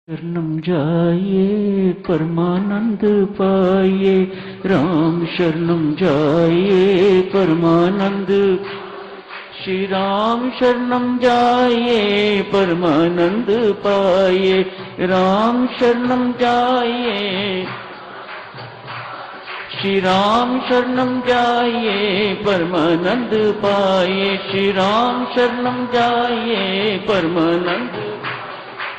शरणम जाइए परमानंद पाइए, राम शरणम जाइए परमानंद। श्री राम शरणम जाइए परमानंद पाइए, राम शरणम जाइए। श्री राम शरणम जाइए परमानंद पाइए, श्री राम शरणम जाइए परमानंद।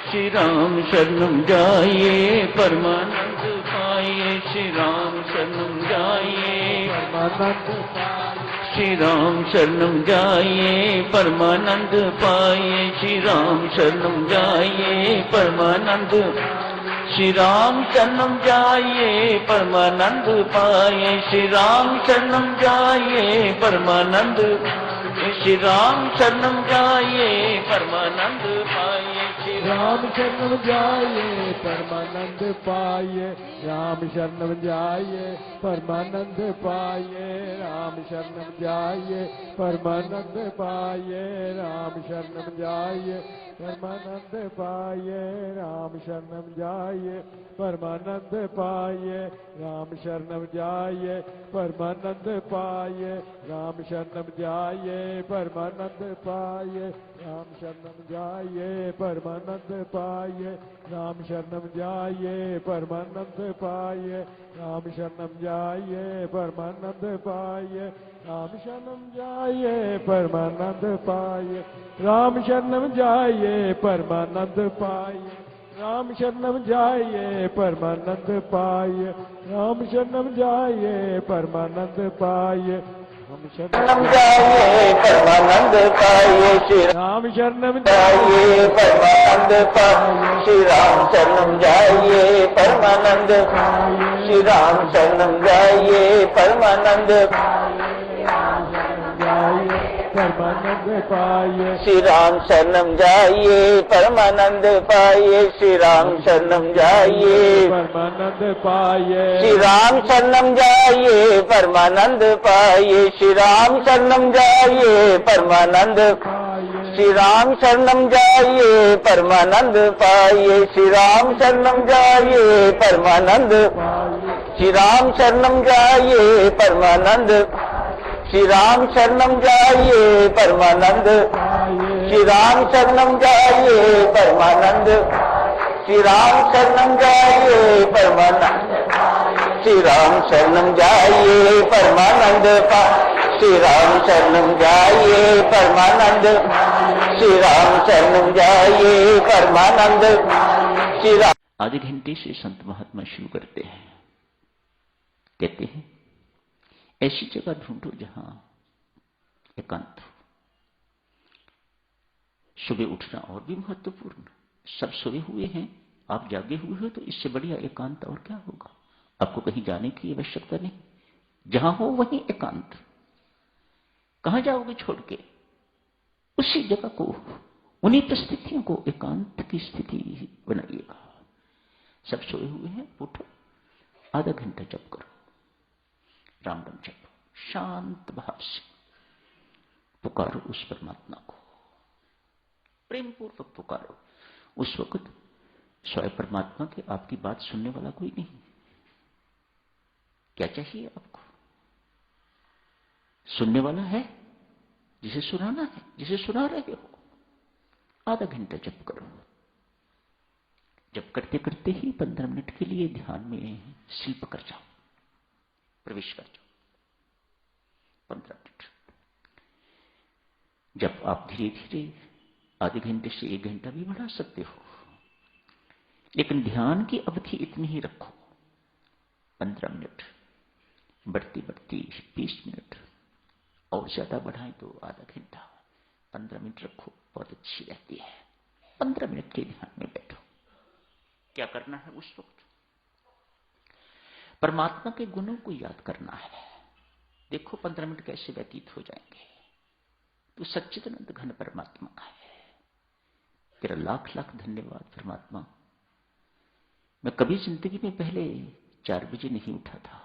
श्री राम शरणम जाइए परमानंद पाइए, श्री राम शरणम जाइए परमानंद पाइए। श्री राम शरणम जाइए परमानंद पाइए, श्री राम शरणम जाइए परमानंद। श्री राम शरणम जाइए परमानंद पाइए, श्री राम शरणम जाइए परमानंद। श्री राम शरणम जाइए परमानंद पाइए, श्री राम शरणम जाइए परमानंद पाइए, राम शरणम जाइए परमानंद पाइए, राम शरणम जाइए परमानंद पाइए, राम शरणम जाइए परमानंद पाइए, राम शरणम जाइए परमानंद पाइए, राम शरणम जाइए परमानंद पाइए, राम शरणम जाइए परमानंद पाइए, राम शरणम जाइए परमानंद पाइए, राम शरणम जाइए परमानंद पाइए, राम शरणम जाइए परमानंद पाइए, राम शरणम जाइए परमानंद पाइए, राम शरणम जाइए परमानंद पाइए, राम शरणम जाइए परमानंद पाइए, राम शरणम जाइए परमानंद पाइए, राम शरणम जाइए परमानंद पाइए, श्री राम शरणम जाइए परमानंद पाइए, श्री राम शरणम जाइए परमानंद पाइए, श्री राम शरणम जाइए परमानंद परमानंद पाइए, श्री राम शरणम जाइए परमानंद पाइए, श्री राम शरणम जाइए परमानंद पाइए, श्री राम शरणम जाइए परमानंद पाइए, श्री राम शरणम जाइए परमानंद। श्री राम शरणम जाइए परमानंद पाइए, श्री राम शरणम जाइए परमानंद। श्री राम शरणम जाइए परमानंद, श्री राम शरणम जाइए परमानंद। श्री राम शरणम जाइए परमानंद, श्री राम शरणम जाइए परमानंद। श्री राम शरणम जाइए परमानंद, श्री राम शरणम जाइए परमानंद। श्री राम शरणम जाइए परमानंद, श्री राम। आधे घंटे से संत महात्मा शुरू करते हैं, कहते हैं ऐसी जगह ढूंढो जहां एकांत हो। सुबह उठना और भी महत्वपूर्ण। सब सोए हुए हैं, आप जागे हुए हो, तो इससे बढ़िया एकांत और क्या होगा। आपको कहीं जाने की आवश्यकता नहीं, जहां हो वहीं एकांत। कहां जाओगे छोड़ के? उसी जगह को, उन्हीं परिस्थितियों को एकांत की स्थिति बनाइएगा। सब सोए हुए हैं, उठो, आधा घंटा जप करो, राम राम जपो, शांत भाव से पुकारो उस परमात्मा को, प्रेम पूर्वक पुकारो। उस वक्त स्वयं परमात्मा के आपकी बात सुनने वाला कोई नहीं। क्या चाहिए आपको? सुनने वाला है, जिसे सुनाना है, जिसे सुना रहे हो। आधा घंटा जप करो। जप करते करते ही 15 मिनट के लिए ध्यान में शिल्प कर जाओ, प्रवेश कर जाओ। 15 मिनट। जब आप धीरे धीरे आधे घंटे से 1 घंटा भी बढ़ा सकते हो, लेकिन ध्यान की अवधि इतनी ही रखो, 15 मिनट। बढ़ती बढ़ती 20 मिनट, और ज्यादा बढ़ाएं तो आधा घंटा। 15 मिनट रखो, बहुत अच्छी रहती है। 15 मिनट के ध्यान में बैठो। क्या करना है उस वक्त? परमात्मा के गुणों को याद करना है। देखो 15 मिनट कैसे व्यतीत हो जाएंगे। तो सच्चिदानंद घन परमात्मा का है। तेरा लाख लाख धन्यवाद परमात्मा। मैं कभी जिंदगी में पहले 4 बजे नहीं उठा था,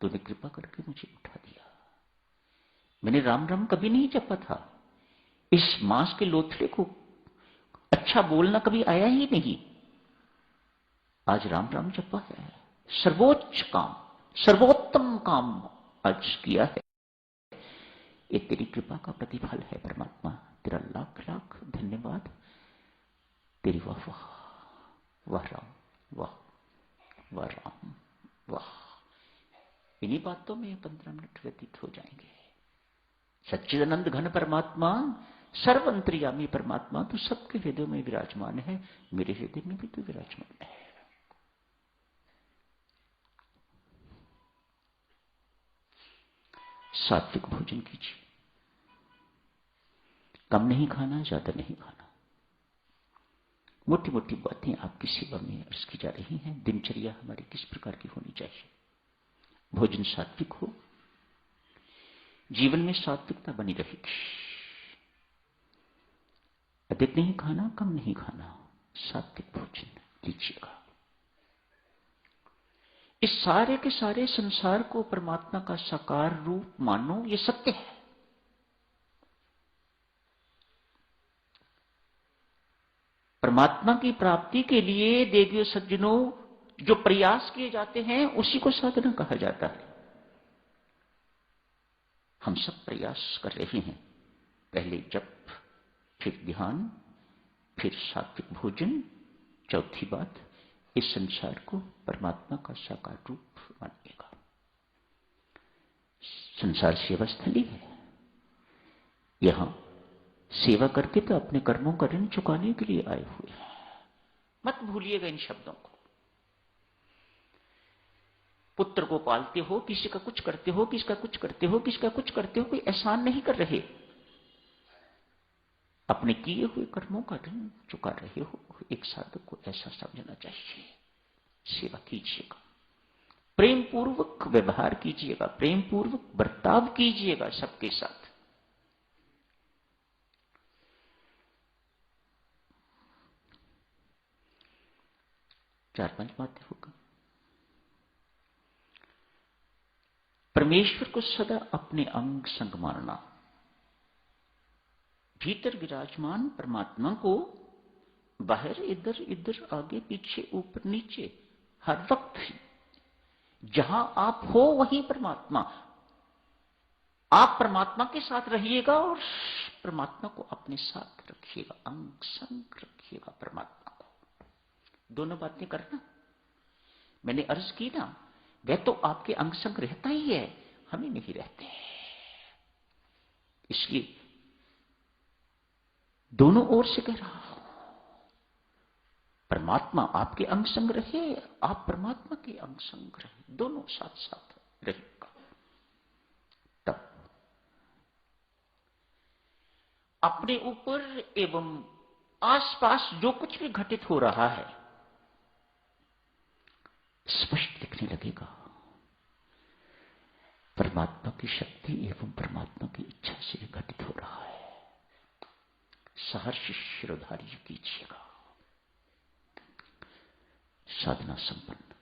तूने कृपा करके मुझे उठा दिया। मैंने राम राम कभी नहीं जपा था। इस मांस के लोथड़े को अच्छा बोलना कभी आया ही नहीं। आज राम राम जपा है, सर्वोच्च काम, सर्वोत्तम काम आज किया है। ये तेरी कृपा का प्रतिफल है परमात्मा। तेरा लाख लाख धन्यवाद। तेरी वाह वाह, वाह राम, वाह वाह राम, वाह। इन्हीं बातों में 15 मिनट व्यतीत हो जाएंगे। सच्चिदानंद घन परमात्मा, सर्वंतर्यामी परमात्मा तो सबके हृदय में विराजमान है, मेरे हृदय में भी तो विराजमान है। सात्विक भोजन कीजिए, कम नहीं खाना, ज्यादा नहीं खाना। मोटी मोटी बातें आपकी सेवा में अर्ज की जा रही हैं। दिनचर्या हमारी किस प्रकार की होनी चाहिए? भोजन सात्विक हो, जीवन में सात्विकता बनी रहेगी। अधिक नहीं खाना, कम नहीं खाना, सात्विक भोजन लीजिएगा। इस सारे के सारे संसार को परमात्मा का साकार रूप मानो, ये सत्य है। परमात्मा की प्राप्ति के लिए देवियों सज्जनों जो प्रयास किए जाते हैं उसी को साधना कहा जाता है। हम सब प्रयास कर रहे हैं, पहले जप, फिर ध्यान, फिर सात्विक भोजन। चौथी बात, इस संसार को परमात्मा का साकार रूप मानिएगा। संसार सेवा स्थली है। यहां सेवा करके तो अपने कर्मों का ऋण चुकाने के लिए आए हुए हैं। मत भूलिएगा इन शब्दों को। पुत्र को पालते हो, किसी का कुछ करते हो, किसका कुछ करते हो, किसका कुछ करते हो, कोई एहसान नहीं कर रहे, अपने किए हुए कर्मों का ऋण चुका रहे हो। एक साधक को ऐसा समझना चाहिए। सेवा कीजिएगा, प्रेम पूर्वक व्यवहार कीजिएगा, प्रेम पूर्वक बर्ताव कीजिएगा सबके साथ। चार पांच बातें होगा। परमेश्वर को सदा अपने अंग संग मानना, भीतर विराजमान परमात्मा को बाहर इधर इधर आगे पीछे ऊपर नीचे हर वक्त जहां आप हो वहीं परमात्मा। आप परमात्मा के साथ रहिएगा और परमात्मा को अपने साथ रखिएगा, अंग संग रखिएगा परमात्मा को। दोनों बातें करना। मैंने अर्ज की ना, वह तो आपके अंग संग रहता ही है, हमें नहीं रहते। इसलिए दोनों ओर से कह रहा हूं, परमात्मा आपके अंग संग रहे, आप परमात्मा के अंग संग रहे, दोनों साथ साथ रहेगा। तब अपने ऊपर एवं आसपास जो कुछ भी घटित हो रहा है स्पष्ट दिखने लगेगा। परमात्मा की शक्ति एवं परमात्मा की इच्छा से घटित हो रहा है। सहर्ष शिरोधार्य कीजिएगा। साधना संपन्न।